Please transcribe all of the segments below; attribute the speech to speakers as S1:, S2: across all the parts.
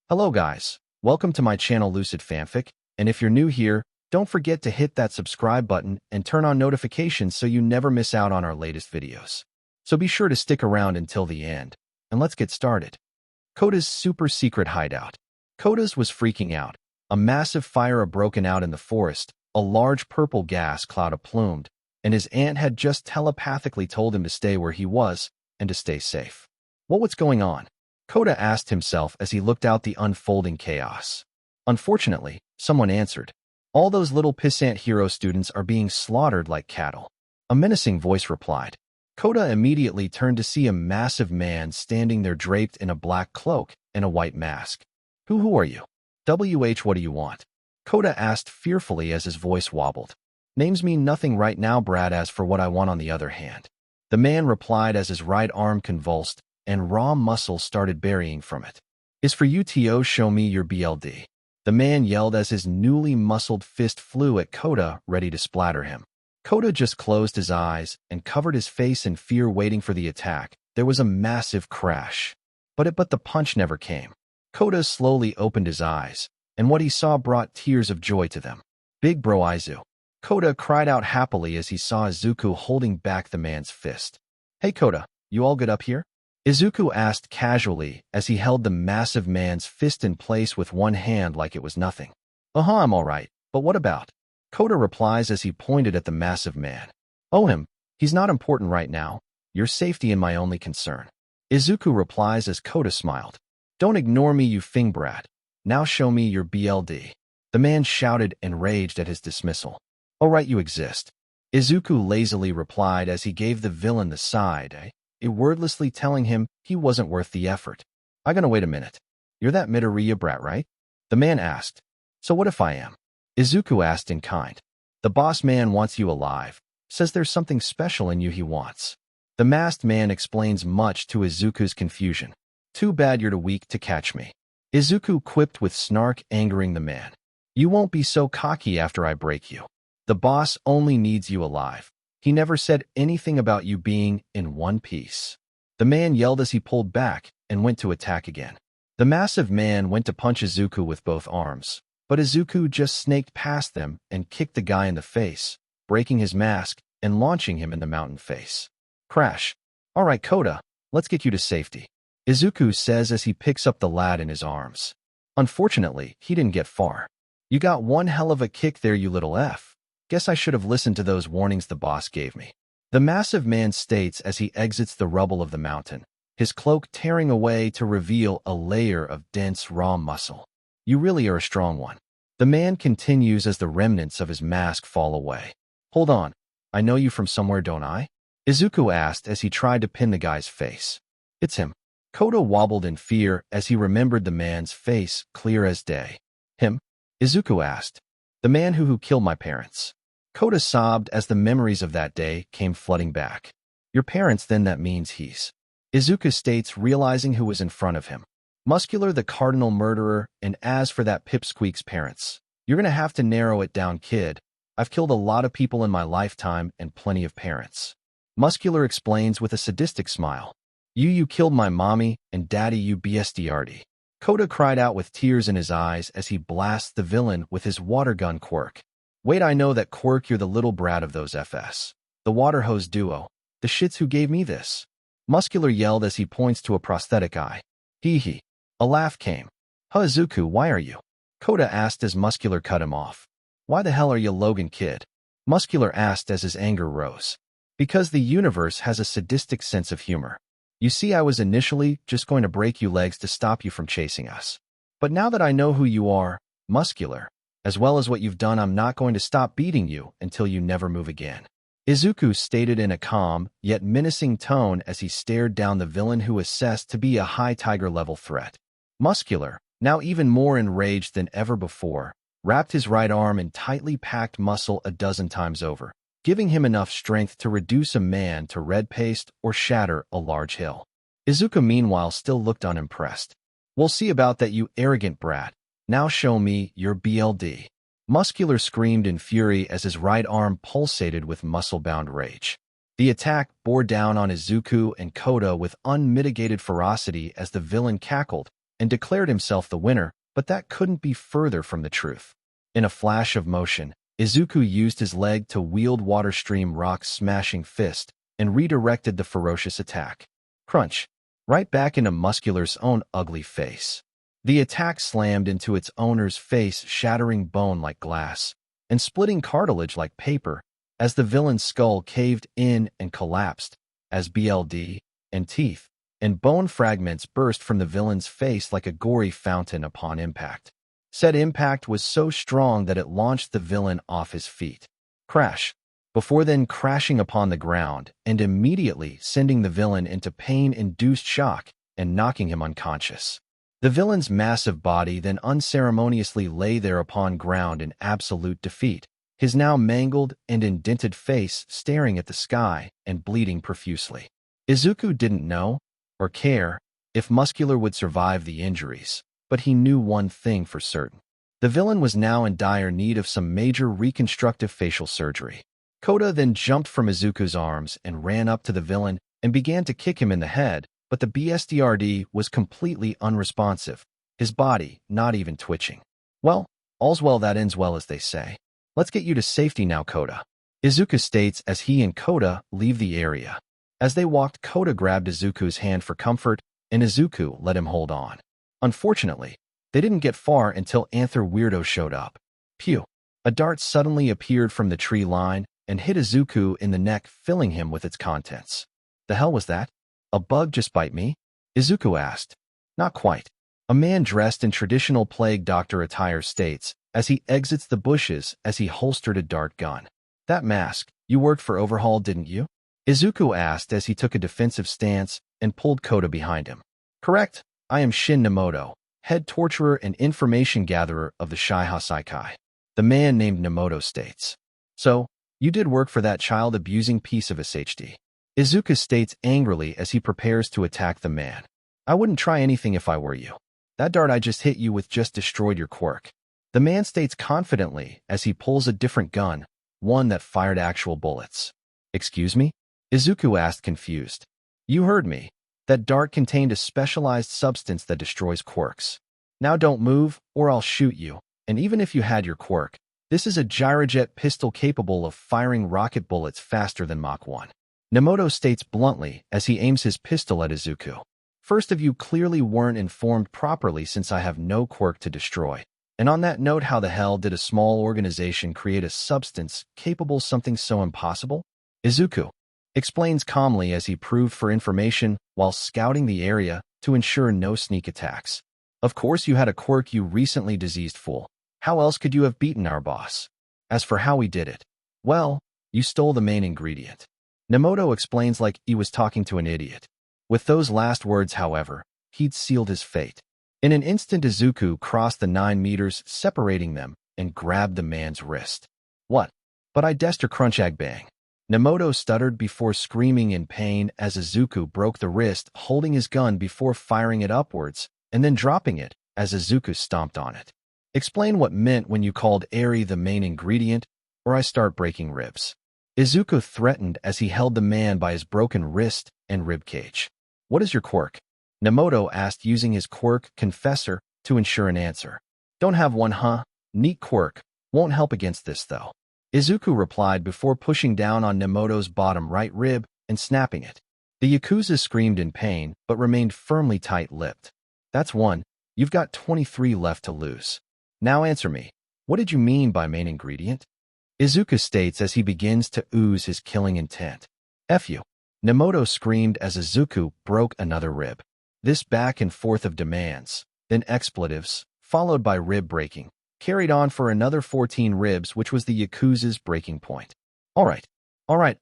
S1: Hello guys, welcome to my channel Lucid Fanfic, and if you're new here, don't forget to hit that subscribe button and turn on notifications so you never miss out on our latest videos. So be sure to stick around until the end, and let's get started. Koda's super secret hideout. Koda's was freaking out. A massive fire had broken out in the forest, a large purple gas cloud plumed, and his aunt had just telepathically told him to stay where he was and to stay safe. What's going on? Koda asked himself as he looked out the unfolding chaos. Unfortunately, someone answered. All those little pissant hero students are being slaughtered like cattle. A menacing voice replied. Koda immediately turned to see a massive man standing there draped in a black cloak and a white mask. Who are you? What do you want? Koda asked fearfully as his voice wobbled. Names mean nothing right now, Brad. As for what I want on the other hand. The man replied as his right arm convulsed and raw muscle started burying from it. Is for you to show me your BLD. The man yelled as his newly muscled fist flew at Koda, ready to splatter him. Koda just closed his eyes and covered his face in fear, waiting for the attack. There was a massive crash. But the punch never came. Koda slowly opened his eyes, and what he saw brought tears of joy to them. Big bro Izu. Koda cried out happily as he saw Izuku holding back the man's fist. Hey Koda, you all good up here? Izuku asked casually as he held the massive man's fist in place with one hand like it was nothing. I'm all right, but what about? Koda replies as he pointed at the massive man. Oh, he's not important right now. Your safety is my only concern. Izuku replies as Koda smiled. Don't ignore me, you fingbrat. Now show me your BLD. The man shouted, enraged at his dismissal. All right, you exist. Izuku lazily replied as he gave the villain the side, wordlessly telling him he wasn't worth the effort. I'm gonna wait a minute. You're that Midoriya brat, right? The man asked. So what if I am? Izuku asked in kind. The boss man wants you alive. Says there's something special in you he wants. The masked man explains, much to Izuku's confusion. Too bad you're too weak to catch me. Izuku quipped with snark, angering the man. You won't be so cocky after I break you. The boss only needs you alive. He never said anything about you being in one piece. The man yelled as he pulled back and went to attack again. The massive man went to punch Izuku with both arms, but Izuku just snaked past them and kicked the guy in the face, breaking his mask and launching him in the mountain face. Crash. All right, Koda, let's get you to safety. Izuku says as he picks up the lad in his arms. Unfortunately, he didn't get far. You got one hell of a kick there, you little F. Guess I should have listened to those warnings the boss gave me. The massive man states as he exits the rubble of the mountain, his cloak tearing away to reveal a layer of dense raw muscle. You really are a strong one. The man continues as the remnants of his mask fall away. Hold on, I know you from somewhere, don't I? Izuku asked as he tried to pin the guy's face. It's him. Koda wobbled in fear as he remembered the man's face clear as day. Him? Izuku asked. The man who killed my parents. Koda sobbed as the memories of that day came flooding back. Your parents, then that means he's. Izuku states, realizing who was in front of him. Muscular, the cardinal murderer, and as for that pipsqueak's parents, you're gonna have to narrow it down, kid. I've killed a lot of people in my lifetime and plenty of parents. Muscular explains with a sadistic smile. You killed my mommy and daddy, you bstiard. Koda cried out with tears in his eyes as he blasts the villain with his water gun quirk. Wait, I know that quirk, you're the little brat of those FS. The water hose duo. The shits who gave me this. Muscular yelled as he points to a prosthetic eye. Hee. A laugh came. Izuku, why are you? Koda asked as Muscular cut him off. Why the hell are you, Logan, kid? Muscular asked as his anger rose. Because the universe has a sadistic sense of humor. You see, I was initially just going to break you legs to stop you from chasing us. But now that I know who you are, Muscular, as well as what you've done, I'm not going to stop beating you until you never move again. Izuku stated in a calm, yet menacing tone as he stared down the villain who assessed to be a high tiger-level threat. Muscular, now even more enraged than ever before, wrapped his right arm in tightly packed muscle a dozen times over, giving him enough strength to reduce a man to red paste or shatter a large hill. Izuku, meanwhile, still looked unimpressed. We'll see about that, you arrogant brat. Now show me your BLD. Muscular screamed in fury as his right arm pulsated with muscle-bound rage. The attack bore down on Izuku and Koda with unmitigated ferocity as the villain cackled, and declared himself the winner, but that couldn't be further from the truth. In a flash of motion, Izuku used his leg to wield Water Stream Rock's smashing fist and redirected the ferocious attack. Crunch! Right back into Muscular's own ugly face. The attack slammed into its owner's face, shattering bone like glass and splitting cartilage like paper as the villain's skull caved in and collapsed as BLD and teeth and bone fragments burst from the villain's face like a gory fountain upon impact. Said impact was so strong that it launched the villain off his feet. Crash! Before then crashing upon the ground and immediately sending the villain into pain-induced shock and knocking him unconscious. The villain's massive body then unceremoniously lay there upon ground in absolute defeat, his now mangled and indented face staring at the sky and bleeding profusely. Izuku didn't know or care if Muscular would survive the injuries, but he knew one thing for certain. The villain was now in dire need of some major reconstructive facial surgery. Kota then jumped from Izuku's arms and ran up to the villain and began to kick him in the head, but the BSDRD was completely unresponsive, his body not even twitching. Well, all's well that ends well, as they say. Let's get you to safety now, Kota, Izuku states as he and Kota leave the area. As they walked, Kota grabbed Izuku's hand for comfort, and Izuku let him hold on. Unfortunately, they didn't get far until Anther Weirdo showed up. Pew! A dart suddenly appeared from the tree line and hit Izuku in the neck, filling him with its contents. The hell was that? A bug just bite me? Izuku asked. Not quite. A man dressed in traditional plague doctor attire states as he exits the bushes as he holstered a dart gun. That mask, you worked for Overhaul, didn't you? Izuku asked as he took a defensive stance and pulled Kota behind him. Correct. I am Shin Nemoto, head torturer and information gatherer of the Shaiha Saikai. The man named Nemoto states. So, you did work for that child-abusing piece of SHD. Izuku states angrily as he prepares to attack the man. I wouldn't try anything if I were you. That dart I just hit you with just destroyed your quirk. The man states confidently as he pulls a different gun, one that fired actual bullets. Excuse me? Izuku asked, confused. You heard me. That dart contained a specialized substance that destroys quirks. Now don't move, or I'll shoot you. And even if you had your quirk, this is a gyrojet pistol capable of firing rocket bullets faster than Mach 1. Nemoto states bluntly as he aims his pistol at Izuku. First of you clearly weren't informed properly since I have no quirk to destroy. And on that note, how the hell did a small organization create a substance capable of something so impossible? Izuku explains calmly as he proved for information while scouting the area to ensure no sneak attacks. Of course you had a quirk, you recently diseased fool. How else could you have beaten our boss? As for how we did it, well, you stole the main ingredient. Nemoto explains like he was talking to an idiot. With those last words, however, he'd sealed his fate. In an instant, Izuku crossed the 9 meters separating them and grabbed the man's wrist. What? But I dester crunchag bang. Nemoto stuttered before screaming in pain as Izuku broke the wrist, holding his gun before firing it upwards and then dropping it as Izuku stomped on it. Explain what meant when you called Eri the main ingredient, or I start breaking ribs. Izuku threatened as he held the man by his broken wrist and rib cage. What is your quirk? Nemoto asked, using his quirk confessor to ensure an answer. Don't have one, huh? Neat quirk. Won't help against this, though. Izuku replied before pushing down on Nemoto's bottom right rib and snapping it. The Yakuza screamed in pain but remained firmly tight-lipped. That's one. You've got 23 left to lose. Now answer me. What did you mean by main ingredient? Izuku states as he begins to ooze his killing intent. F you. Nemoto screamed as Izuku broke another rib. This back and forth of demands, then expletives, followed by rib breaking, carried on for another 14 ribs, which was the Yakuza's breaking point. All right,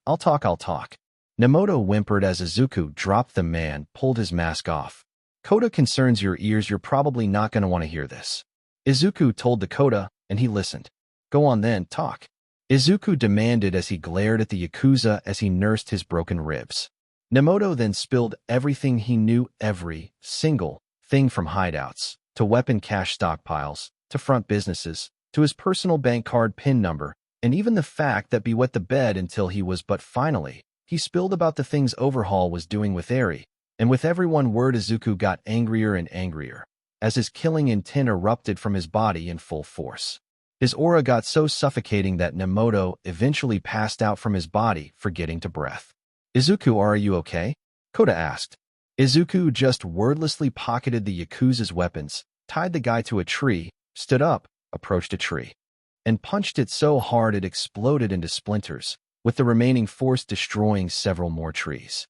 S1: I'll talk. Nemoto whimpered as Izuku dropped the man, pulled his mask off. Kota concerns your ears, you're probably not going to want to hear this. Izuku told Kota, and he listened. Go on then, talk. Izuku demanded as he glared at the Yakuza as he nursed his broken ribs. Nemoto then spilled everything he knew, every single thing from hideouts, to weapon cache stockpiles, to front businesses, to his personal bank card PIN number, and even the fact that he wet the bed until he was, but finally, he spilled about the things Overhaul was doing with Eri, and with every one word Izuku got angrier and angrier. as his killing intent erupted from his body in full force. His aura got so suffocating that Nemoto eventually passed out from his body, forgetting to breath. "Izuku, are you okay?" Koda asked. Izuku just wordlessly pocketed the Yakuza's weapons, tied the guy to a tree, stood up, approached a tree, and punched it so hard it exploded into splinters, with the remaining force destroying several more trees.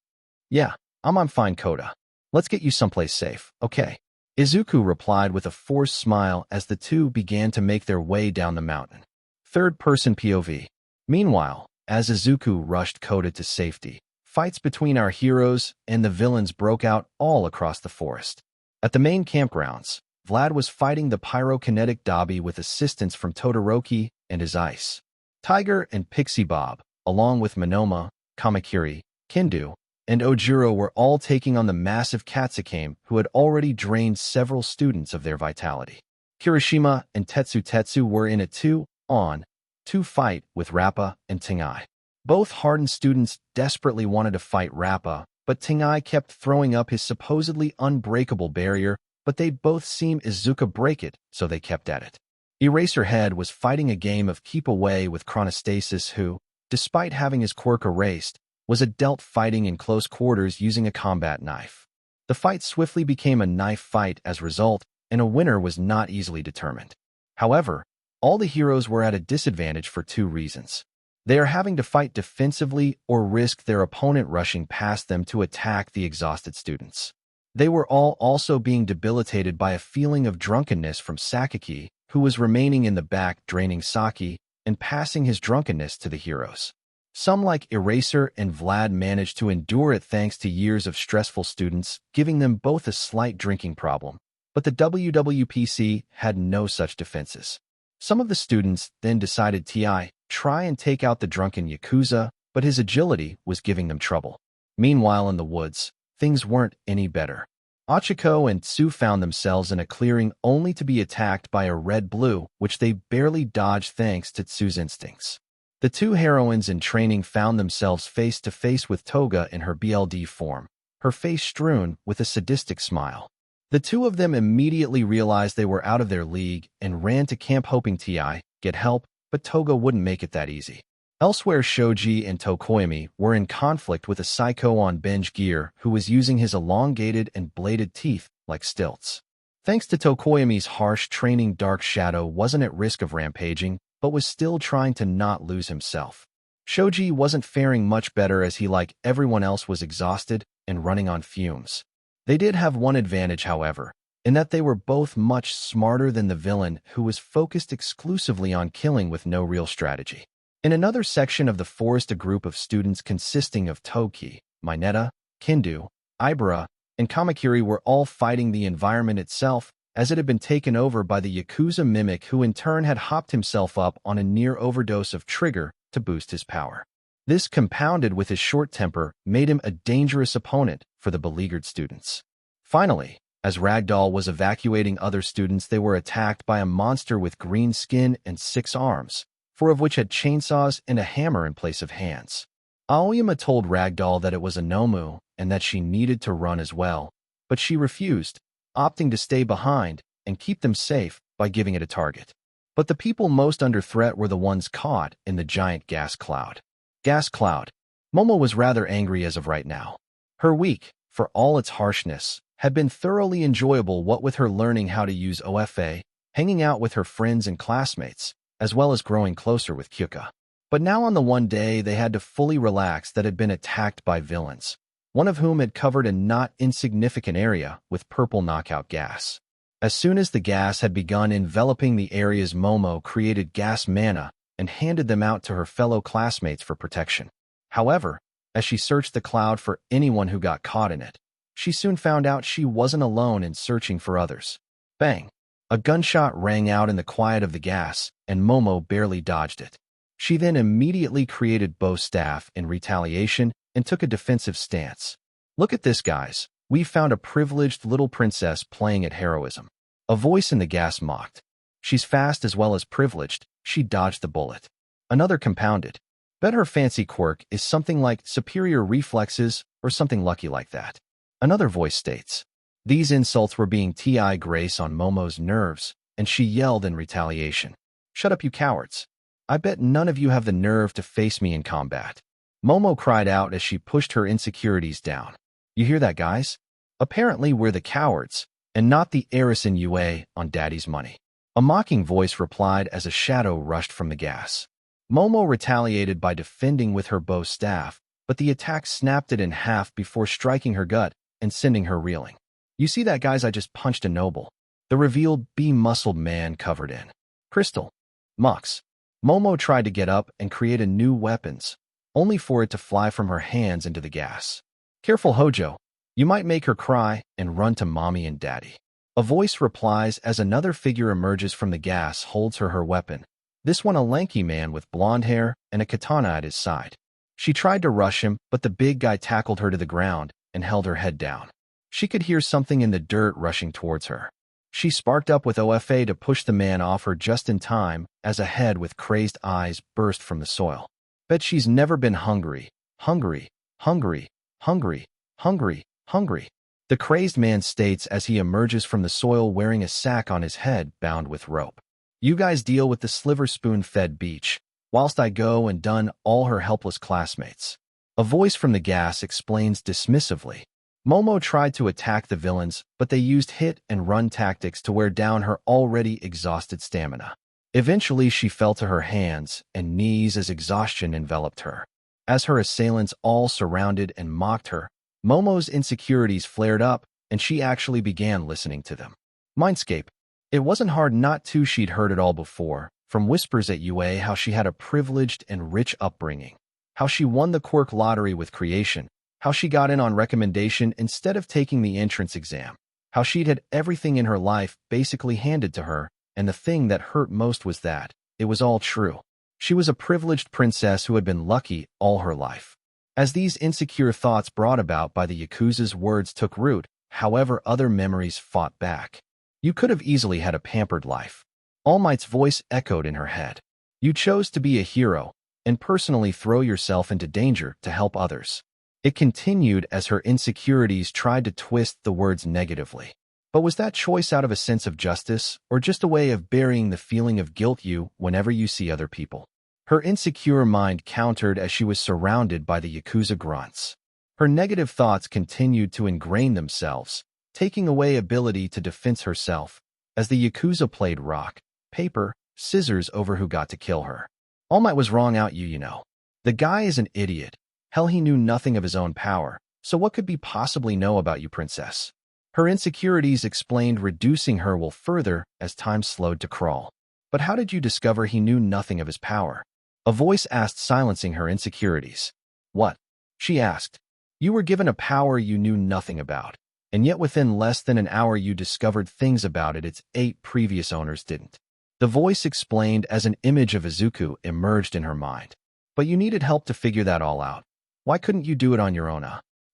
S1: "Yeah, I'm fine, Koda. Let's get you someplace safe, okay?" Izuku replied with a forced smile as the two began to make their way down the mountain. Third-person POV. Meanwhile, as Izuku rushed Koda to safety, fights between our heroes and the villains broke out all across the forest. At the main campgrounds, Vlad was fighting the pyrokinetic Dabi with assistance from Todoroki and his ice Tiger and Pixie Bob, along with Monoma, Kamakiri, Kindu, and Ojiro were all taking on the massive Katsukame who had already drained several students of their vitality. Kirishima and Tetsu were in a 2-on-2 fight with Rappa and Tengai. Both hardened students desperately wanted to fight Rappa, but Tengai kept throwing up his supposedly unbreakable barrier, but they'd both seen Izuku break it, so they kept at it. Eraserhead was fighting a game of keep away with Chronostasis who, despite having his quirk erased, was adept fighting in close quarters using a combat knife. The fight swiftly became a knife fight as a result, and a winner was not easily determined. However, all the heroes were at a disadvantage for two reasons. They are having to fight defensively or risk their opponent rushing past them to attack the exhausted students. They were all also being debilitated by a feeling of drunkenness from Sakaki, who was remaining in the back draining sake and passing his drunkenness to the heroes. Some like Eraser and Vlad managed to endure it thanks to years of stressful students, giving them both a slight drinking problem, but the WWPC had no such defenses. Some of the students then decided to try and take out the drunken Yakuza, but his agility was giving them trouble. Meanwhile, in the woods, things weren't any better. Achiko and Tsu found themselves in a clearing only to be attacked by a red-blue, which they barely dodged thanks to Tsu's instincts. The two heroines in training found themselves face-to-face with Toga in her BLD form, her face strewn with a sadistic smile. The two of them immediately realized they were out of their league and ran to camp hoping to get help, but Toga wouldn't make it that easy. Elsewhere, Shoji and Tokoyami were in conflict with a psycho on Benj Gear who was using his elongated and bladed teeth like stilts. Thanks to Tokoyami's harsh training, Dark Shadow wasn't at risk of rampaging, but was still trying to not lose himself. Shoji wasn't faring much better as he, like everyone else, was exhausted and running on fumes. They did have one advantage, however, in that they were both much smarter than the villain who was focused exclusively on killing with no real strategy. In another section of the forest, a group of students consisting of Toki, Mineta, Kindu, Ibara, and Kamakiri were all fighting the environment itself, as it had been taken over by the Yakuza mimic who in turn had hopped himself up on a near overdose of trigger to boost his power. This, compounded with his short temper, made him a dangerous opponent for the beleaguered students. Finally, as Ragdoll was evacuating other students, they were attacked by a monster with green skin and 6 arms, 4 of which had chainsaws and a hammer in place of hands. Aoyama told Ragdoll that it was a Nomu and that she needed to run as well, but she refused, opting to stay behind and keep them safe by giving it a target. But the people most under threat were the ones caught in the giant gas cloud. Gas cloud. Momo was rather angry as of right now. Her week, for all its harshness, had been thoroughly enjoyable, what with her learning how to use OFA, hanging out with her friends and classmates, as well as growing closer with Kyuka. But now on the one day they had to fully relax that had been attacked by villains, one of whom had covered a not insignificant area with purple knockout gas. As soon as the gas had begun enveloping the areas, Momo created gas mana and handed them out to her fellow classmates for protection. However, as she searched the cloud for anyone who got caught in it, she soon found out she wasn't alone in searching for others. Bang! A gunshot rang out in the quiet of the gas, and Momo barely dodged it. She then immediately created bow staff in retaliation and took a defensive stance. "Look at this, guys. We found a privileged little princess playing at heroism." A voice in the gas mocked. "She's fast as well as privileged. She dodged the bullet." Another compounded. "Bet her fancy quirk is something like superior reflexes or something lucky like that." Another voice states. These insults were being ti grace on Momo's nerves, and she yelled in retaliation. "Shut up, you cowards. I bet none of you have the nerve to face me in combat." Momo cried out as she pushed her insecurities down. "You hear that, guys? Apparently we're the cowards, and not the heiress in UA on daddy's money." A mocking voice replied as a shadow rushed from the gas. Momo retaliated by defending with her bow staff, but the attack snapped it in half before striking her gut and sending her reeling. "You see that, guys? I just punched a noble." The revealed muscled man covered in crystal. Mux. Momo tried to get up and create a new weapons, only for it to fly from her hands into the gas. "Careful, Hojo. You might make her cry and run to mommy and daddy." A voice replies as another figure emerges from the gas, holds her weapon. This one a lanky man with blonde hair and a katana at his side. She tried to rush him, but the big guy tackled her to the ground and held her head down. She could hear something in the dirt rushing towards her. She sparked up with OFA to push the man off her just in time as a head with crazed eyes burst from the soil. "Bet she's never been hungry. Hungry, hungry, hungry, hungry, hungry." The crazed man states as he emerges from the soil wearing a sack on his head bound with rope. "You guys deal with the sliver spoon-fed beach, whilst I go and dun all her helpless classmates." A voice from the gas explains dismissively. Momo tried to attack the villains, but they used hit-and-run tactics to wear down her already exhausted stamina. Eventually, she fell to her hands and knees as exhaustion enveloped her. As her assailants all surrounded and mocked her, Momo's insecurities flared up, and she actually began listening to them. Mindscape. It wasn't hard not to. She'd heard it all before, from whispers at UA how she had a privileged and rich upbringing, how she won the quirk lottery with creation, how she got in on recommendation instead of taking the entrance exam, how she'd had everything in her life basically handed to her, and the thing that hurt most was that it was all true. She was a privileged princess who had been lucky all her life. As these insecure thoughts brought about by the Yakuza's words took root, however, other memories fought back. "You could have easily had a pampered life." All Might's voice echoed in her head. "You chose to be a hero and personally throw yourself into danger to help others." It continued as her insecurities tried to twist the words negatively. But was that choice out of a sense of justice, or just a way of burying the feeling of guilt whenever you see other people? Her insecure mind countered as she was surrounded by the Yakuza grunts. Her negative thoughts continued to ingrain themselves, taking away ability to defend herself, as the Yakuza played rock, paper, scissors over who got to kill her. All Might was wrong out you know. The guy is an idiot. Hell, he knew nothing of his own power, so what could he possibly know about you, princess? Her insecurities explained, reducing her will further as time slowed to crawl. But how did you discover he knew nothing of his power? A voice asked, silencing her insecurities. "What?" she asked. "You were given a power you knew nothing about, and yet within less than an hour you discovered things about it its 8 previous owners didn't." The voice explained as an image of Izuku emerged in her mind. "But you needed help to figure that all out. Why couldn't you do it on your own?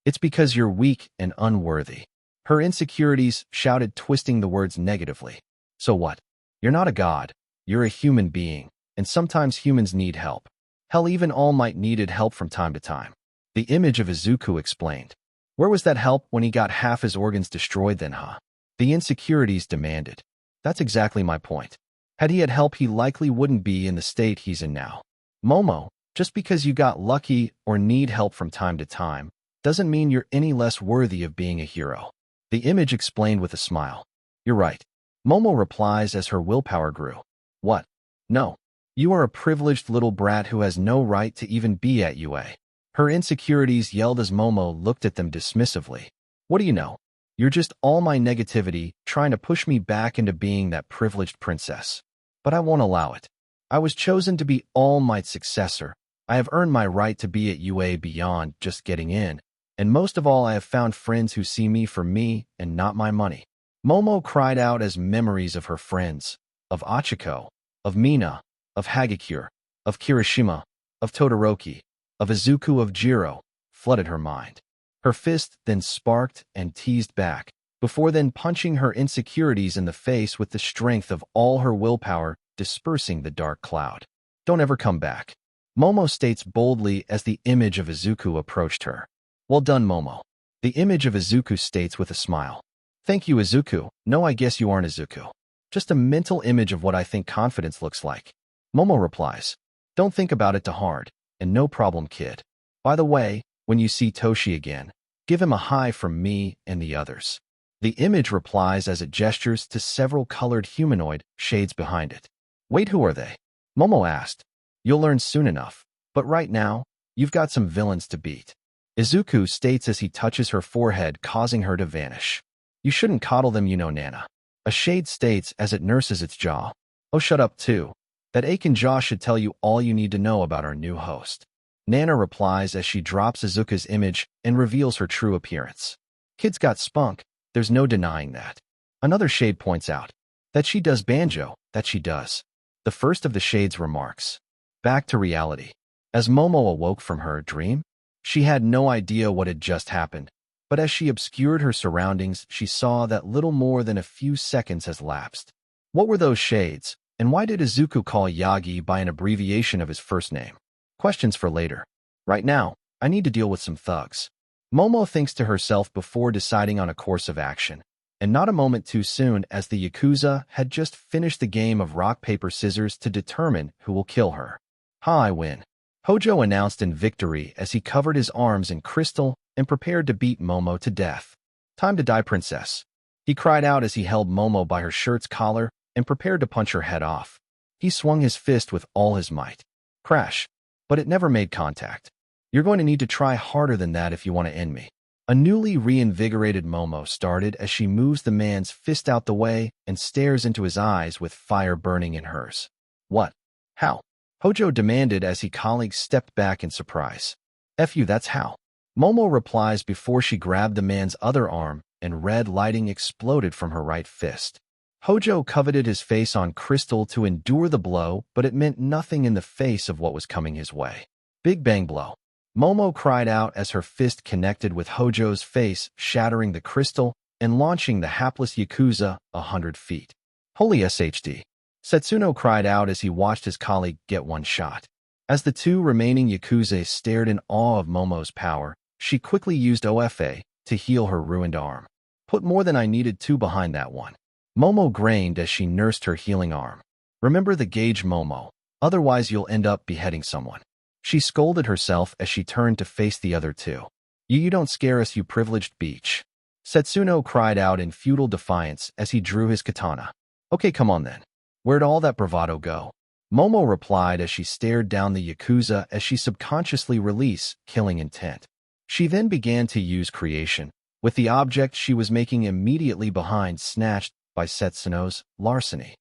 S1: It's because you're weak and unworthy." Her insecurities shouted, twisting the words negatively. "So what? You're not a god. You're a human being, and sometimes humans need help. Hell, even All Might needed help from time to time." The image of Izuku explained. "Where was that help when he got half his organs destroyed then, huh?" The insecurities demanded. "That's exactly my point. Had he had help, he likely wouldn't be in the state he's in now. Momo, just because you got lucky or need help from time to time, doesn't mean you're any less worthy of being a hero." The image explained with a smile. "You're right." Momo replies as her willpower grew. "What? No. You are a privileged little brat who has no right to even be at UA." Her insecurities yelled as Momo looked at them dismissively. "What do you know? You're just all my negativity trying to push me back into being that privileged princess. But I won't allow it. I was chosen to be All Might's successor. I have earned my right to be at UA beyond just getting in. And most of all, I have found friends who see me for me and not my money." Momo cried out as memories of her friends, of Achiko, of Mina, of Hagakure, of Kirishima, of Todoroki, of Izuku, of Jiro, flooded her mind. Her fist then sparked and teased back, before then punching her insecurities in the face with the strength of all her willpower, dispersing the dark cloud. "Don't ever come back," Momo states boldly as the image of Izuku approached her. "Well done, Momo." The image of Izuku states with a smile. Thank you, Izuku. No, I guess you aren't Izuku. Just a mental image of what I think confidence looks like. Momo replies, don't think about it too hard, and no problem, kid. By the way, when you see Toshi again, give him a hi from me and the others. The image replies as it gestures to several colored humanoid shades behind it. Wait, who are they? Momo asked. You'll learn soon enough, but right now, you've got some villains to beat. Izuku states as he touches her forehead, causing her to vanish. You shouldn't coddle them, you know, Nana. A shade states as it nurses its jaw. Oh, shut up too. That aching jaw should tell you all you need to know about our new host. Nana replies as she drops Izuku's image and reveals her true appearance. Kid's got spunk, there's no denying that. Another shade points out that she does banjo, that she does. The first of the shades remarks. Back to reality. As Momo awoke from her dream, she had no idea what had just happened, but as she obscured her surroundings, she saw that little more than a few seconds has lapsed. What were those shades, and why did Izuku call Yagi by an abbreviation of his first name? Questions for later. Right now, I need to deal with some thugs. Momo thinks to herself before deciding on a course of action, and not a moment too soon, as the Yakuza had just finished the game of rock, paper, scissors to determine who will kill her. Ha, I win. Hojo announced in victory as he covered his arms in crystal and prepared to beat Momo to death. Time to die, princess. He cried out as he held Momo by her shirt's collar and prepared to punch her head off. He swung his fist with all his might. Crash. But it never made contact. You're going to need to try harder than that if you want to end me. A newly reinvigorated Momo started as she moves the man's fist out the way and stares into his eyes with fire burning in hers. What? How? Hojo demanded as his colleagues stepped back in surprise. F you, that's how. Momo replies before she grabbed the man's other arm and red lighting exploded from her right fist. Hojo coveted his face on crystal to endure the blow, but it meant nothing in the face of what was coming his way. Big bang blow. Momo cried out as her fist connected with Hojo's face, shattering the crystal and launching the hapless Yakuza 100 feet. Holy SHD. Setsuno cried out as he watched his colleague get one shot. As the two remaining Yakuza stared in awe of Momo's power, she quickly used OFA to heal her ruined arm. Put more than I needed to behind that one. Momo groaned as she nursed her healing arm. Remember the gauge, Momo, otherwise you'll end up beheading someone. She scolded herself as she turned to face the other two. You don't scare us, you privileged beach. Setsuno cried out in futile defiance as he drew his katana. Okay, come on then. Where'd all that bravado go? Momo replied as she stared down the Yakuza as she subconsciously released killing intent. She then began to use creation, with the object she was making immediately behind snatched by Setsuno's larceny.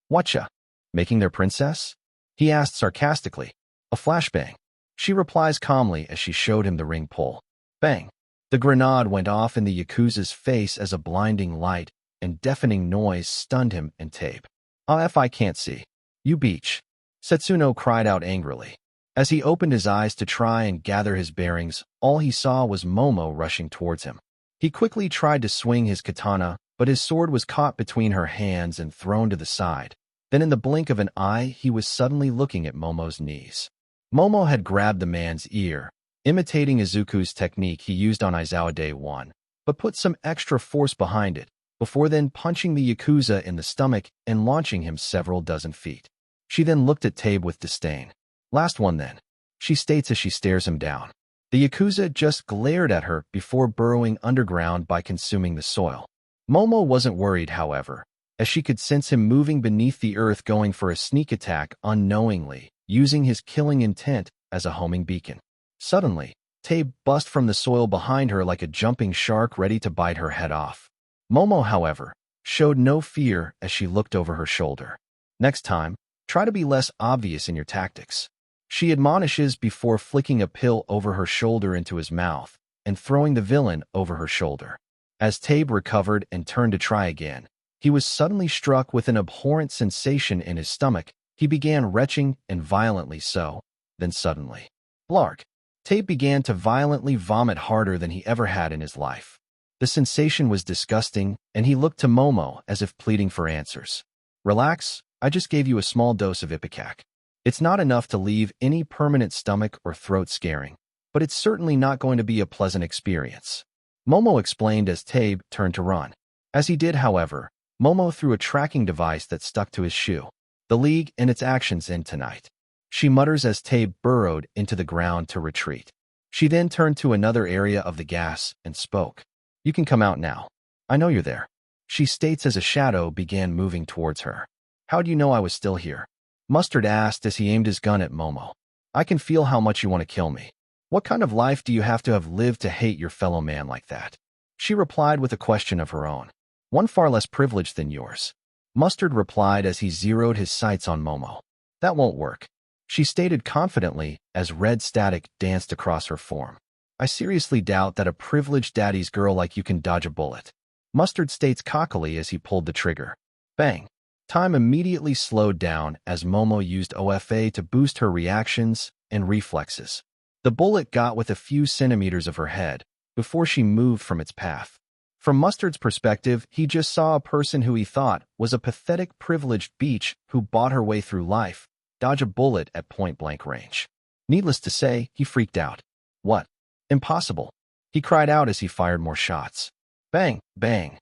S1: Whatcha? Making their princess? He asked sarcastically. A flashbang. She replies calmly as she showed him the ring pull. Bang. The grenade went off in the Yakuza's face as a blinding light and deafening noise stunned him and Tape. If I can't see. You beach. Setsuno cried out angrily. As he opened his eyes to try and gather his bearings, all he saw was Momo rushing towards him. He quickly tried to swing his katana, but his sword was caught between her hands and thrown to the side. Then in the blink of an eye, he was suddenly looking at Momo's knees. Momo had grabbed the man's ear, imitating Izuku's technique he used on Aizawa Day 1, but put some extra force behind it, before then punching the Yakuza in the stomach and launching him several dozen feet. She then looked at Tabe with disdain. Last one then, she states as she stares him down. The Yakuza just glared at her before burrowing underground by consuming the soil. Momo wasn't worried, however, as she could sense him moving beneath the earth going for a sneak attack unknowingly, using his killing intent as a homing beacon. Suddenly, Tabe bust from the soil behind her like a jumping shark ready to bite her head off. Momo, however, showed no fear as she looked over her shoulder. Next time, try to be less obvious in your tactics. She admonishes before flicking a pill over her shoulder into his mouth and throwing the villain over her shoulder. As Tabe recovered and turned to try again, he was suddenly struck with an abhorrent sensation in his stomach. He began retching and violently so. Then suddenly, blark. Tabe began to violently vomit harder than he ever had in his life. The sensation was disgusting, and he looked to Momo as if pleading for answers. Relax, I just gave you a small dose of Ipecac. It's not enough to leave any permanent stomach or throat scaring, but it's certainly not going to be a pleasant experience. Momo explained as Tabe turned to run. As he did, however, Momo threw a tracking device that stuck to his shoe. The League and its actions end tonight. She mutters as Tabe burrowed into the ground to retreat. She then turned to another area of the gas and spoke. You can come out now. I know you're there. She states as a shadow began moving towards her. How do you know I was still here? Mustard asked as he aimed his gun at Momo. I can feel how much you want to kill me. What kind of life do you have to have lived to hate your fellow man like that? She replied with a question of her own. One far less privileged than yours. Mustard replied as he zeroed his sights on Momo. That won't work. She stated confidently as red static danced across her form. I seriously doubt that a privileged daddy's girl like you can dodge a bullet. Mustard states cockily as he pulled the trigger. Bang. Time immediately slowed down as Momo used OFA to boost her reactions and reflexes. The bullet got within a few centimeters of her head before she moved from its path. From Mustard's perspective, he just saw a person who he thought was a pathetic privileged beach who bought her way through life dodge a bullet at point-blank range. Needless to say, he freaked out. What? Impossible. He cried out as he fired more shots. Bang, bang,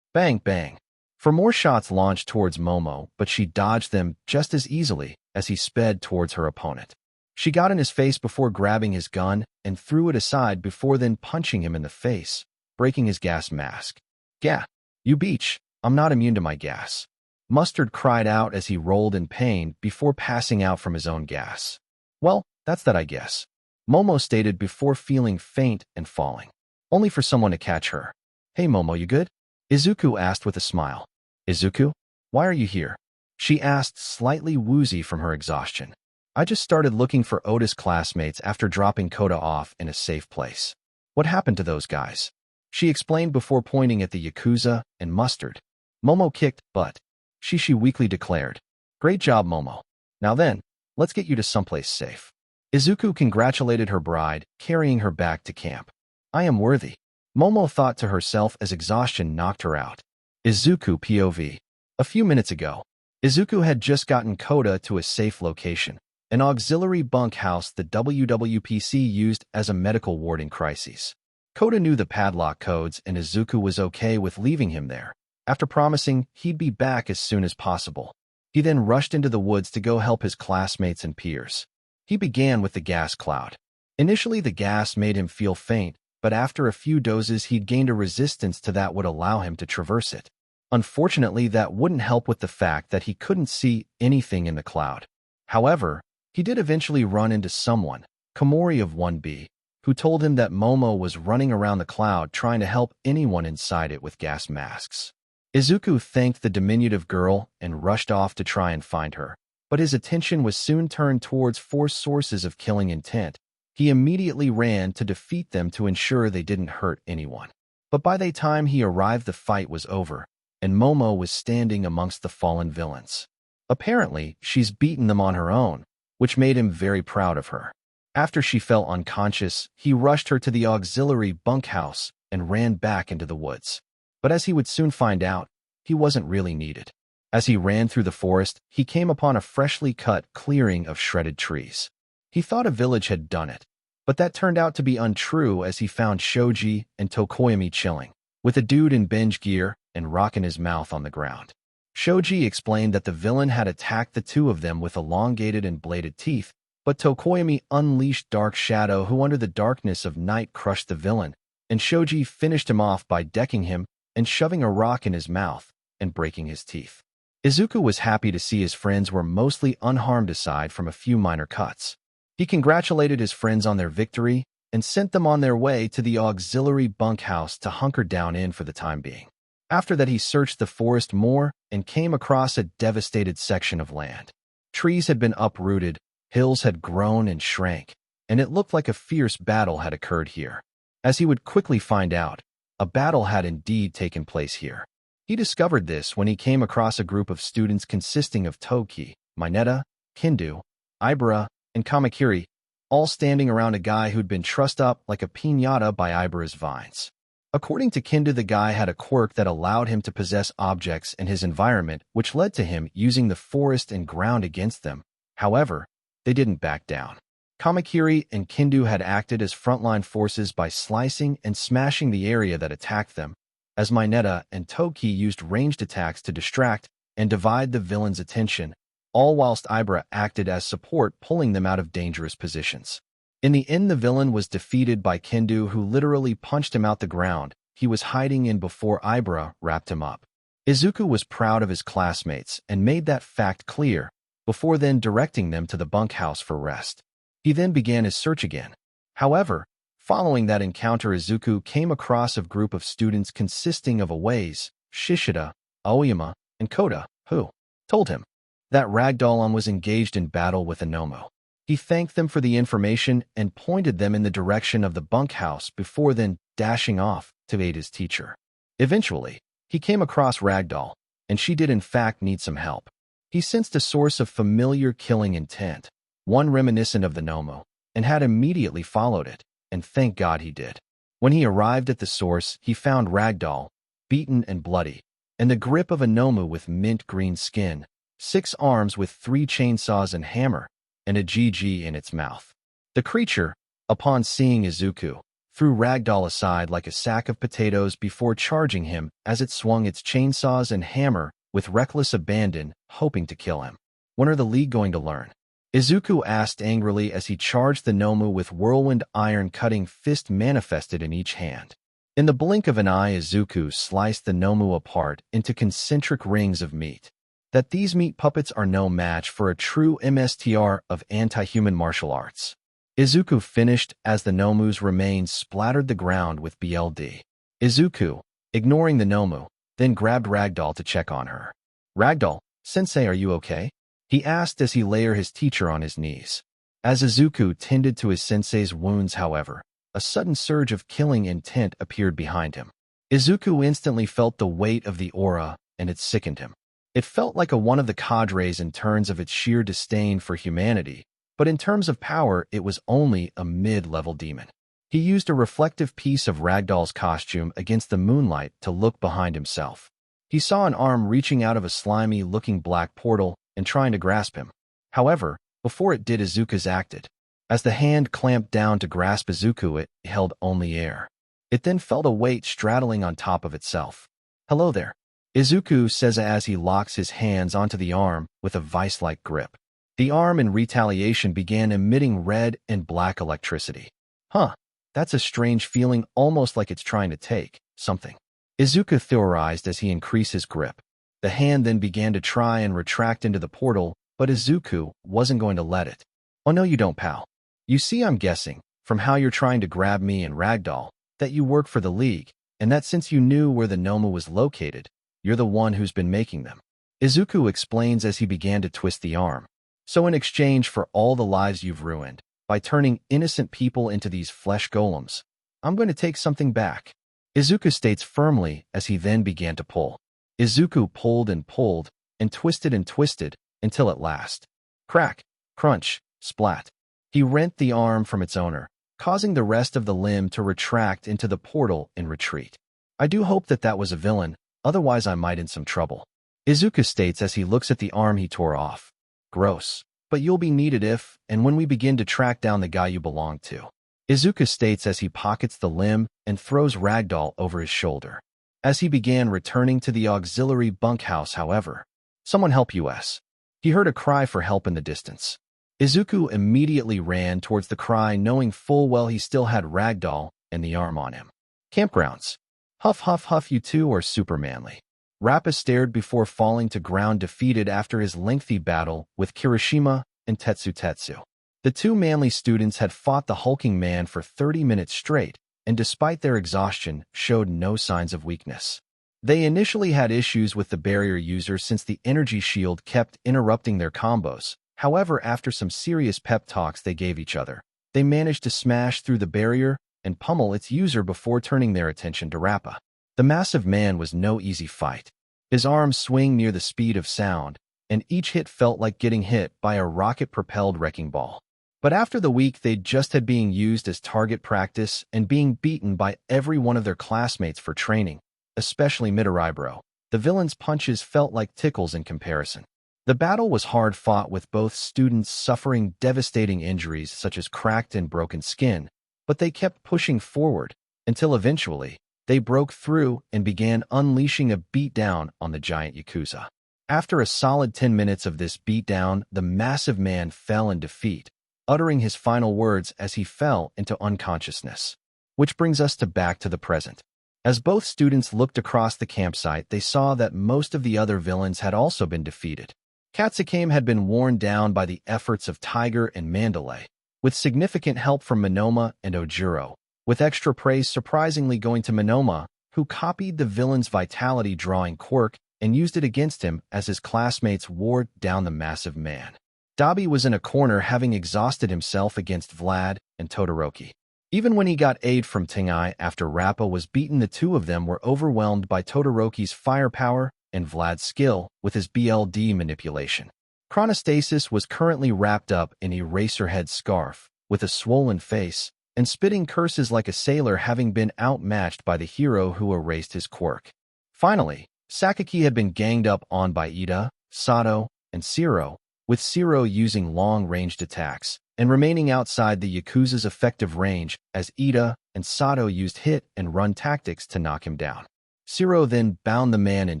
S1: bang, bang. For more shots launched towards Momo, but she dodged them just as easily as he sped towards her opponent. She got in his face before grabbing his gun and threw it aside before then punching him in the face, breaking his gas mask. Gah, you beach, I'm not immune to my gas. Mustard cried out as he rolled in pain before passing out from his own gas. Well, that's that I guess. Momo stated before feeling faint and falling. Only for someone to catch her. Hey Momo, you good? Izuku asked with a smile. Izuku? Why are you here? She asked, slightly woozy from her exhaustion. I just started looking for Otis classmates after dropping Kota off in a safe place. What happened to those guys? She explained before pointing at the Yakuza and Mustard. Momo kicked butt. Shishi weakly declared. Great job, Momo. Now then, let's get you to someplace safe. Izuku congratulated her bride, carrying her back to camp. I am worthy. Momo thought to herself as exhaustion knocked her out. Izuku POV. A few minutes ago, Izuku had just gotten Kota to a safe location, an auxiliary bunkhouse the WWPC used as a medical ward in crises. Kota knew the padlock codes and Izuku was okay with leaving him there, after promising he'd be back as soon as possible. He then rushed into the woods to go help his classmates and peers. He began with the gas cloud. Initially, the gas made him feel faint, but after a few doses he'd gained a resistance to that would allow him to traverse it. Unfortunately, that wouldn't help with the fact that he couldn't see anything in the cloud. However, he did eventually run into someone, Komori of 1B, who told him that Momo was running around the cloud trying to help anyone inside it with gas masks. Izuku thanked the diminutive girl and rushed off to try and find her, but his attention was soon turned towards 4 sources of killing intent. He immediately ran to defeat them to ensure they didn't hurt anyone. But by the time he arrived, the fight was over, and Momo was standing amongst the fallen villains. Apparently, she's beaten them on her own, which made him very proud of her. After she fell unconscious, he rushed her to the auxiliary bunkhouse and ran back into the woods. But as he would soon find out, he wasn't really needed. As he ran through the forest, he came upon a freshly cut clearing of shredded trees. He thought a village had done it, but that turned out to be untrue as he found Shoji and Tokoyami chilling, with a dude in binge gear and rock in his mouth on the ground. Shoji explained that the villain had attacked the two of them with elongated and bladed teeth, but Tokoyami unleashed Dark Shadow, who under the darkness of night crushed the villain, and Shoji finished him off by decking him and shoving a rock in his mouth and breaking his teeth. Izuku was happy to see his friends were mostly unharmed aside from a few minor cuts. He congratulated his friends on their victory and sent them on their way to the auxiliary bunkhouse to hunker down in for the time being. After that, he searched the forest more and came across a devastated section of land. Trees had been uprooted, hills had grown and shrank, and it looked like a fierce battle had occurred here. As he would quickly find out, a battle had indeed taken place here. He discovered this when he came across a group of students consisting of Toki, Mineta, Kindu, Ibara, and Kamakiri, all standing around a guy who'd been trussed up like a piñata by Ibara's vines. According to Kindu, the guy had a quirk that allowed him to possess objects in his environment, which led to him using the forest and ground against them. However, they didn't back down. Kamakiri and Kindu had acted as frontline forces by slicing and smashing the area that attacked them, as Mineta and Toki used ranged attacks to distract and divide the villain's attention, all whilst Ibra acted as support, pulling them out of dangerous positions. In the end, the villain was defeated by Kendo, who literally punched him out the ground he was hiding in before Ibra wrapped him up. Izuku was proud of his classmates and made that fact clear, before then directing them to the bunkhouse for rest. He then began his search again. However, following that encounter, Izuku came across a group of students consisting of Aways, Shishida, Aoyama, and Koda, who told him that Ragdollon was engaged in battle with Inomo. He thanked them for the information and pointed them in the direction of the bunkhouse before then dashing off to aid his teacher. Eventually, he came across Ragdoll, and she did in fact need some help. He sensed a source of familiar killing intent, one reminiscent of the Nomo, and had immediately followed it, and thank God he did. When he arrived at the source, he found Ragdoll, beaten and bloody, in the grip of a Nomu with mint green skin, 6 arms with 3 chainsaws and hammer, and a GG in its mouth. The creature, upon seeing Izuku, threw Ragdoll aside like a sack of potatoes before charging him as it swung its chainsaws and hammer with reckless abandon, hoping to kill him. When are the League going to learn? Izuku asked angrily as he charged the Nomu with whirlwind iron-cutting fist manifested in each hand. In the blink of an eye, Izuku sliced the Nomu apart into concentric rings of meat. That these meat puppets are no match for a true MSTR of anti-human martial arts. Izuku finished as the Nomu's remains splattered the ground with BLD. Izuku, ignoring the Nomu, then grabbed Ragdoll to check on her. "Ragdoll, sensei, are you okay?" he asked as he laid his teacher on his knees. As Izuku tended to his sensei's wounds, however, a sudden surge of killing intent appeared behind him. Izuku instantly felt the weight of the aura, and it sickened him. It felt like one of the cadres in terms of its sheer disdain for humanity, but in terms of power, it was only a mid-level demon. He used a reflective piece of Ragdoll's costume against the moonlight to look behind himself. He saw an arm reaching out of a slimy-looking black portal and trying to grasp him. However, before it did, Izuku's acted. As the hand clamped down to grasp Izuku, it held only air. It then felt a weight straddling on top of itself. "Hello there," Izuku says as he locks his hands onto the arm with a vice-like grip. The arm in retaliation began emitting red and black electricity. "Huh, that's a strange feeling, almost like it's trying to take something," Izuku theorized as he increased his grip. The hand then began to try and retract into the portal, but Izuku wasn't going to let it. "Oh no you don't, pal. You see, I'm guessing, from how you're trying to grab me and Ragdoll, that you work for the League, and that since you knew where the Nomu was located, you're the one who's been making them," Izuku explains as he began to twist the arm. "So in exchange for all the lives you've ruined, by turning innocent people into these flesh golems, I'm going to take something back," Izuku states firmly as he then began to pull. Izuku pulled, and twisted, until at last, crack, crunch, splat, he rent the arm from its owner, causing the rest of the limb to retract into the portal in retreat. "I do hope that was a villain, otherwise I might in some trouble," Izuku states as he looks at the arm he tore off. "Gross. But you'll be needed if and when we begin to track down the guy you belong to," Izuku states as he pockets the limb and throws Ragdoll over his shoulder. As he began returning to the auxiliary bunkhouse, however, "Someone help us." He heard a cry for help in the distance. Izuku immediately ran towards the cry, knowing full well he still had Ragdoll and the arm on him. "Campgrounds. Huff huff huff, you two are super manly." Rappa stared before falling to ground, defeated after his lengthy battle with Kirishima and Tetsu. The two manly students had fought the hulking man for 30 minutes straight, and despite their exhaustion, showed no signs of weakness. They initially had issues with the barrier user since the energy shield kept interrupting their combos. However, after some serious pep talks they gave each other, they managed to smash through the barrier and pummel its user before turning their attention to Rappa. The massive man was no easy fight. His arms swing near the speed of sound, and each hit felt like getting hit by a rocket-propelled wrecking ball. But after the week they'd just had being used as target practice and being beaten by every one of their classmates for training, especially Midoribro, the villain's punches felt like tickles in comparison. The battle was hard fought, with both students suffering devastating injuries such as cracked and broken skin, but they kept pushing forward until eventually They broke through and began unleashing a beatdown on the giant Yakuza. After a solid 10 minutes of this beatdown, the massive man fell in defeat, uttering his final words as he fell into unconsciousness. Which brings us back to the present. As both students looked across the campsite, they saw that most of the other villains had also been defeated. Katsukame had been worn down by the efforts of Tiger and Mandalay, with significant help from Monoma and Ojuro, with extra praise surprisingly going to Monoma, who copied the villain's vitality drawing quirk and used it against him as his classmates wore down the massive man. Dabi was in a corner having exhausted himself against Vlad and Todoroki. Even when he got aid from Tengai after Rappa was beaten, the two of them were overwhelmed by Todoroki's firepower and Vlad's skill with his BLD manipulation. Chronostasis was currently wrapped up in Eraserhead's scarf, with a swollen face, and spitting curses like a sailor, having been outmatched by the hero who erased his quirk. Finally, Sakaki had been ganged up on by Ida, Sato, and Shiro, with Shiro using long-ranged attacks and remaining outside the Yakuza's effective range as Ida and Sato used hit-and-run tactics to knock him down. Shiro then bound the man in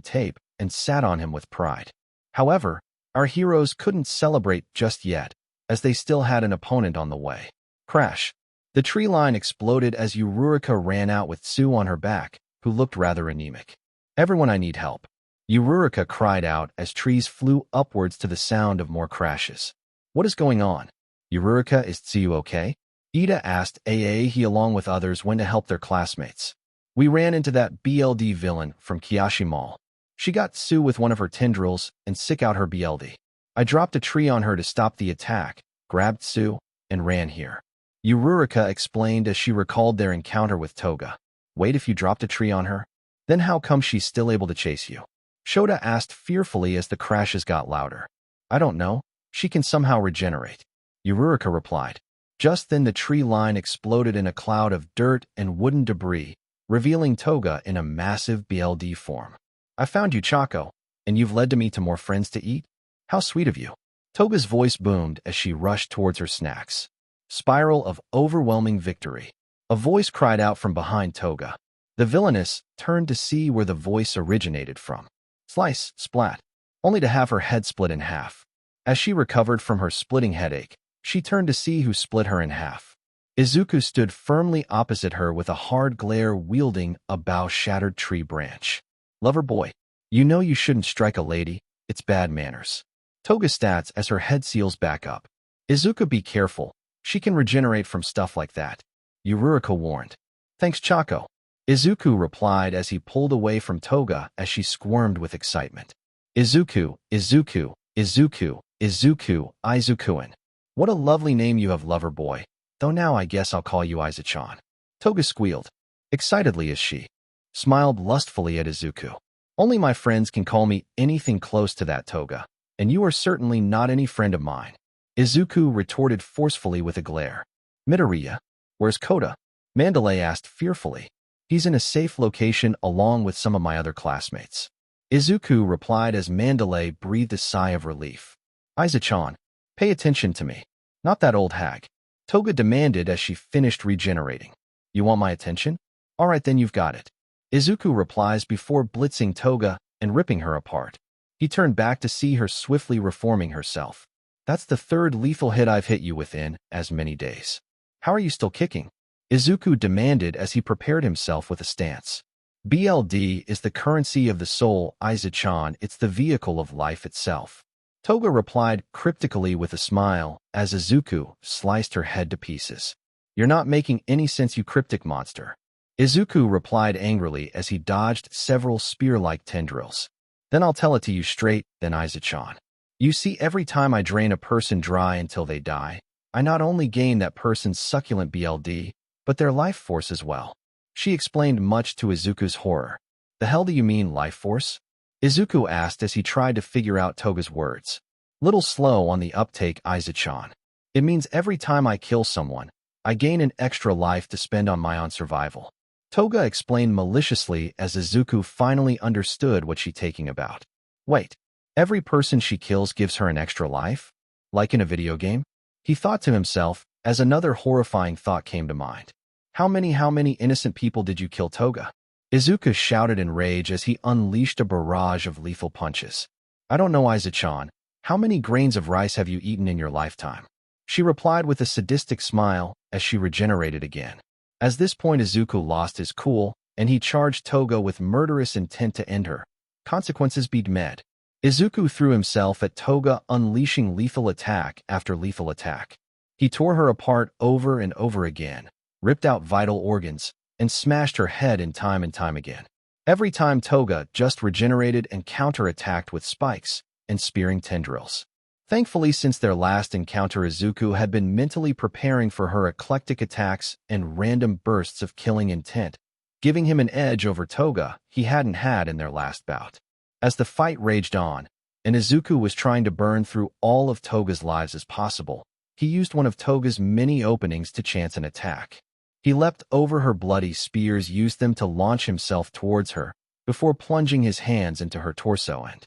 S1: tape and sat on him with pride. However, our heroes couldn't celebrate just yet, as they still had an opponent on the way. Crash! The tree line exploded as Uraraka ran out with Tsu on her back, who looked rather anemic. "Everyone, I need help," Uraraka cried out as trees flew upwards to the sound of more crashes. "What is going on? Uraraka, is Tsu okay?" Ida asked. He along with others went to help their classmates. "We ran into that BLD villain from Kiyoshi Mall. She got Tsu with one of her tendrils and sick out her BLD. I dropped a tree on her to stop the attack, grabbed Tsu, and ran here," Uraraka explained as she recalled their encounter with Toga. "Wait, if you dropped a tree on her? Then how come she's still able to chase you?" Shota asked fearfully as the crashes got louder. "I don't know. She can somehow regenerate," Uraraka replied. Just then the tree line exploded in a cloud of dirt and wooden debris, revealing Toga in a massive BLD form. "I found you, Chaco, and you've led me to more friends to eat? How sweet of you." Toga's voice boomed as she rushed towards her snacks. Spiral of overwhelming victory. A voice cried out from behind Toga. The villainess turned to see where the voice originated from. Slice, splat, only to have her head split in half. As she recovered from her splitting headache, she turned to see who split her in half. Izuku stood firmly opposite her with a hard glare, wielding a bow-shattered tree branch. "Lover boy, you know you shouldn't strike a lady. It's bad manners." Toga stats as her head seals back up. "Izuku, be careful. She can regenerate from stuff like that," Uraraka warned. "Thanks, Chaco," Izuku replied as he pulled away from Toga as she squirmed with excitement. "Izuku, Izuku, Izuku, Izuku, Izukuin. What a lovely name you have, lover boy, though now I guess I'll call you Izachan." Toga squealed, excitedly as she smiled lustfully at Izuku. "Only my friends can call me anything close to that, Toga, and you are certainly not any friend of mine," Izuku retorted forcefully with a glare. "Midoriya, where's Kota?" Mandalay asked fearfully. "He's in a safe location along with some of my other classmates," Izuku replied as Mandalay breathed a sigh of relief. "Izachan, pay attention to me. Not that old hag," Toga demanded as she finished regenerating. "You want my attention? All right, then you've got it," Izuku replies before blitzing Toga and ripping her apart. He turned back to see her swiftly reforming herself. "That's the third lethal hit I've hit you within as many days. How are you still kicking?" Izuku demanded as he prepared himself with a stance. "BLD is the currency of the soul, Izachan. It's the vehicle of life itself," Toga replied cryptically with a smile as Izuku sliced her head to pieces. "You're not making any sense, you cryptic monster," Izuku replied angrily as he dodged several spear-like tendrils. "Then I'll tell it to you straight, then, Izachan. You see, every time I drain a person dry until they die, I not only gain that person's succulent BLD, but their life force as well," she explained, much to Izuku's horror. "The hell do you mean, life force?" Izuku asked as he tried to figure out Toga's words. "Little slow on the uptake, Izachan. It means every time I kill someone, I gain an extra life to spend on my own survival," Toga explained maliciously as Izuku finally understood what she's talking about. "Wait, every person she kills gives her an extra life? Like in a video game?" He thought to himself as another horrifying thought came to mind. How many innocent people did you kill, Toga?" Izuku shouted in rage as he unleashed a barrage of lethal punches. I don't know, Aizachan. How many grains of rice have you eaten in your lifetime? She replied with a sadistic smile as she regenerated again. At this point, Izuku lost his cool, and he charged Toga with murderous intent to end her. Consequences be met. Izuku threw himself at Toga, unleashing lethal attack after lethal attack. He tore her apart over and over again, ripped out vital organs, and smashed her head in time and time again. Every time Toga just regenerated and counterattacked with spikes and spearing tendrils. Thankfully, since their last encounter, Izuku had been mentally preparing for her eclectic attacks and random bursts of killing intent, giving him an edge over Toga he hadn't had in their last bout. As the fight raged on, and Izuku was trying to burn through all of Toga's lives as possible, he used one of Toga's many openings to chance an attack. He leapt over her bloody spears, used them to launch himself towards her, before plunging his hands into her torso and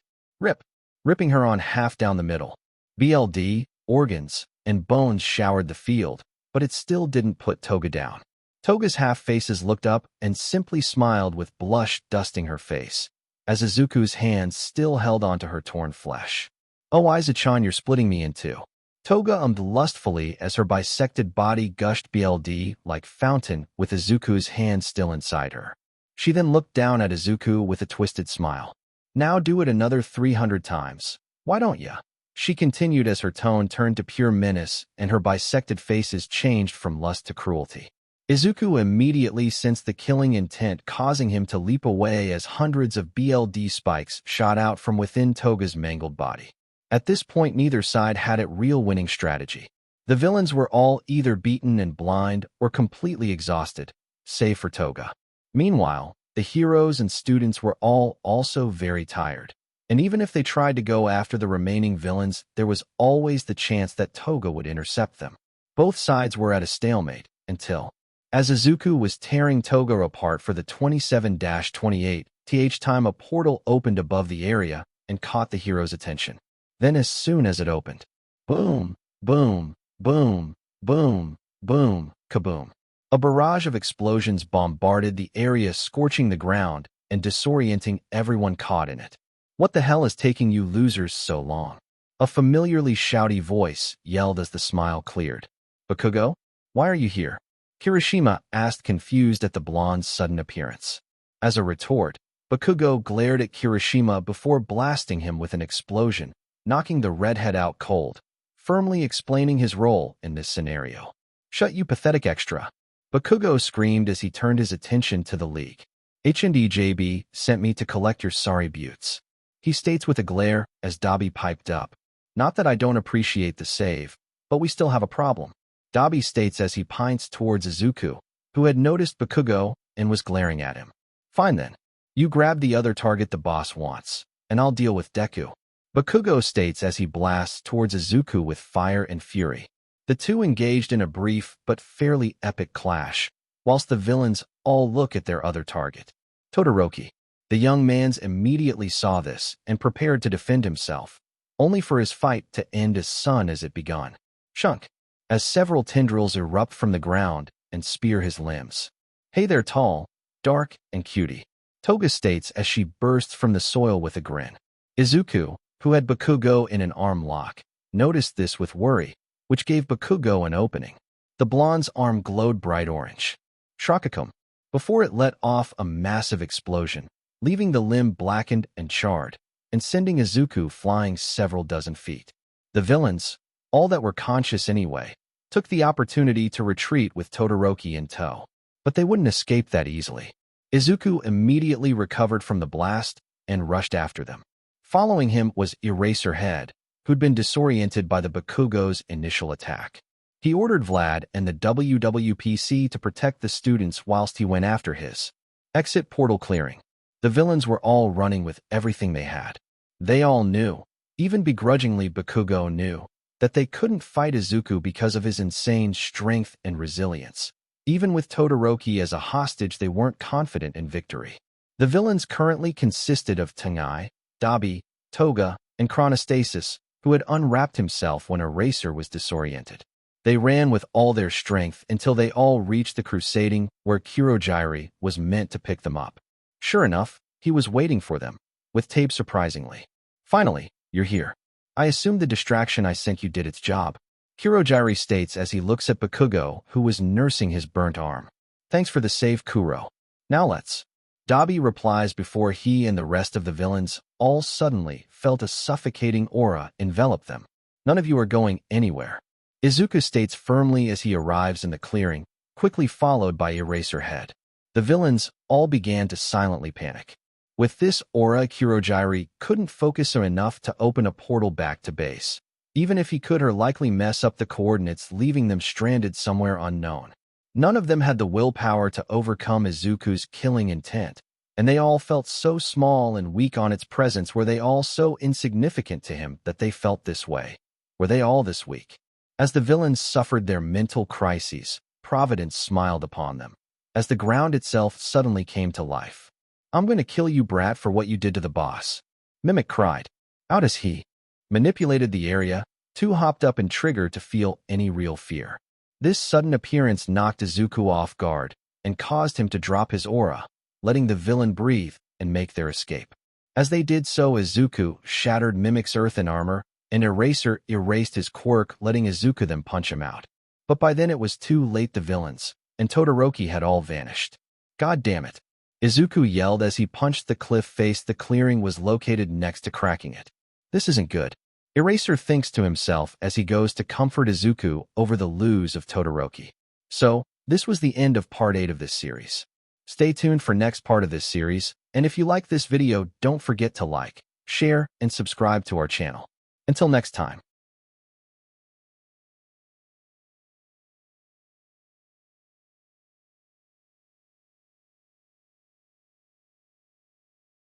S1: ripping her on half down the middle. BLD, organs, and bones showered the field, but it still didn't put Toga down. Toga's half-faces looked up and simply smiled with blush dusting her face, as Izuku's hands still held onto her torn flesh. Oh, Aizachan, you're splitting me in two. Toga ummed lustfully as her bisected body gushed BLD like fountain with Izuku's hands still inside her. She then looked down at Izuku with a twisted smile. Now do it another 300 times. Why don't ya? She continued as her tone turned to pure menace and her bisected faces changed from lust to cruelty. Izuku immediately sensed the killing intent, causing him to leap away as hundreds of BLD spikes shot out from within Toga's mangled body. At this point, neither side had a real winning strategy. The villains were all either beaten and blind or completely exhausted, save for Toga. Meanwhile, the heroes and students were all also very tired. And even if they tried to go after the remaining villains, there was always the chance that Toga would intercept them. Both sides were at a stalemate until, as Izuku was tearing Toga apart for the 27-28th time, a portal opened above the area and caught the hero's attention. Then as soon as it opened, boom, boom, boom, boom, boom, kaboom. A barrage of explosions bombarded the area, scorching the ground and disorienting everyone caught in it. What the hell is taking you losers so long? A familiarly shouty voice yelled as the smile cleared. Bakugo, why are you here? Kirishima asked, confused at the blonde's sudden appearance. As a retort, Bakugo glared at Kirishima before blasting him with an explosion, knocking the redhead out cold, firmly explaining his role in this scenario. Shut, you pathetic extra! Bakugo screamed as he turned his attention to the League. HNDJB sent me to collect your sorry buttes. He states with a glare as Dabi piped up. Not that I don't appreciate the save, but we still have a problem. Dabi states as he pints towards Izuku, who had noticed Bakugo and was glaring at him. Fine then. You grab the other target the boss wants, and I'll deal with Deku. Bakugo states as he blasts towards Izuku with fire and fury. The two engaged in a brief but fairly epic clash, whilst the villains all look at their other target. Todoroki. The young man's immediately saw this and prepared to defend himself, only for his fight to end as soon as it begun. Shunk. As several tendrils erupt from the ground and spear his limbs. Hey there, tall, dark, and cutie. Toga states as she bursts from the soil with a grin. Izuku, who had Bakugo in an arm lock, noticed this with worry, which gave Bakugo an opening. The blonde's arm glowed bright orange. Shakakum. Before it let off a massive explosion, leaving the limb blackened and charred, and sending Izuku flying several dozen feet. The villains, all that were conscious anyway, took the opportunity to retreat with Todoroki in tow. But they wouldn't escape that easily. Izuku immediately recovered from the blast and rushed after them. Following him was Eraserhead, who'd been disoriented by the Bakugo's initial attack. He ordered Vlad and the WWPC to protect the students whilst he went after his exit portal clearing. The villains were all running with everything they had. They all knew, even begrudgingly Bakugo knew, that they couldn't fight Izuku because of his insane strength and resilience. Even with Todoroki as a hostage, they weren't confident in victory. The villains currently consisted of Tengai, Dabi, Toga, and Chronostasis, who had unwrapped himself when Eraser was disoriented. They ran with all their strength until they all reached the crusading where Kurogiri was meant to pick them up. Sure enough, he was waiting for them, with tape surprisingly. Finally, you're here. I assume the distraction I sent you did its job. Kurojiri states as he looks at Bakugo, who was nursing his burnt arm. Thanks for the save, Kuro. Now let's. Dabi replies before he and the rest of the villains all suddenly felt a suffocating aura envelop them. None of you are going anywhere. Izuku states firmly as he arrives in the clearing, quickly followed by Eraserhead. The villains all began to silently panic. With this aura, Kurojiri couldn't focus enough to open a portal back to base. Even if he could, her likely mess up the coordinates, leaving them stranded somewhere unknown. None of them had the willpower to overcome Izuku's killing intent, and they all felt so small and weak on its presence. Were they all so insignificant to him that they felt this way? Were they all this weak? As the villains suffered their mental crises, Providence smiled upon them, as the ground itself suddenly came to life. I'm going to kill you, brat, for what you did to the boss. Mimic cried. Out as he manipulated the area, too hopped up and triggered to feel any real fear. This sudden appearance knocked Izuku off guard and caused him to drop his aura, letting the villain breathe and make their escape. As they did so, Izuku shattered Mimic's earthen armor, and Eraser erased his quirk, letting Izuku then punch him out. But by then it was too late. The villains and Todoroki had all vanished. God damn it! Izuku yelled as he punched the cliff face. The clearing was located next to cracking it. This isn't good. Eraser thinks to himself as he goes to comfort Izuku over the lose of Todoroki. So, this was the end of Part 8 of this series. Stay tuned for next part of this series, and if you like this video, don't forget to like, share, and subscribe to our channel. Until next time.